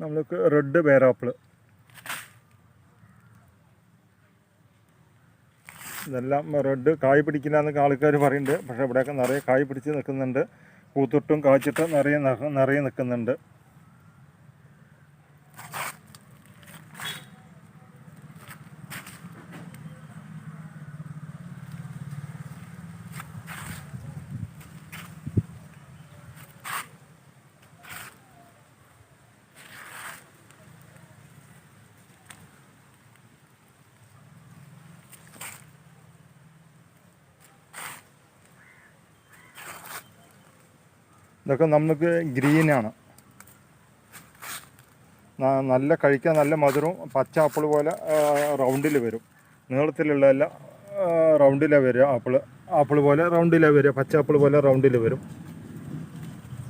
നമ്മൾക്ക് റെഡ് പേരാപ്പിൾ. ഇതെല്ലാം റെഡ് കായ് പിടിക്കില്ല എന്നൊക്കെ ആൾക്കാർ പറയുന്നുണ്ട്. പക്ഷേ ഇവിടെയൊക്കെ നിറയെ കായ് പിടിച്ച് നിൽക്കുന്നുണ്ട്. പൂത്തിട്ടും കാച്ചിട്ടും നിറയെ നിൽക്കുന്നുണ്ട്. ഇതൊക്കെ നമുക്ക് ഗ്രീനാണ്. നല്ല കഴിക്കാൻ നല്ല മധുരവും, പച്ച ആപ്പിൾ പോലെ റൗണ്ടിൽ വരും. നീളത്തിലുള്ളതല്ല, റൗണ്ടിലാണ് വരിക. ആപ്പിൾ പോലെ റൗണ്ടിലാണ് വരിക. പച്ച ആപ്പിൾ പോലെ റൗണ്ടിൽ വരും.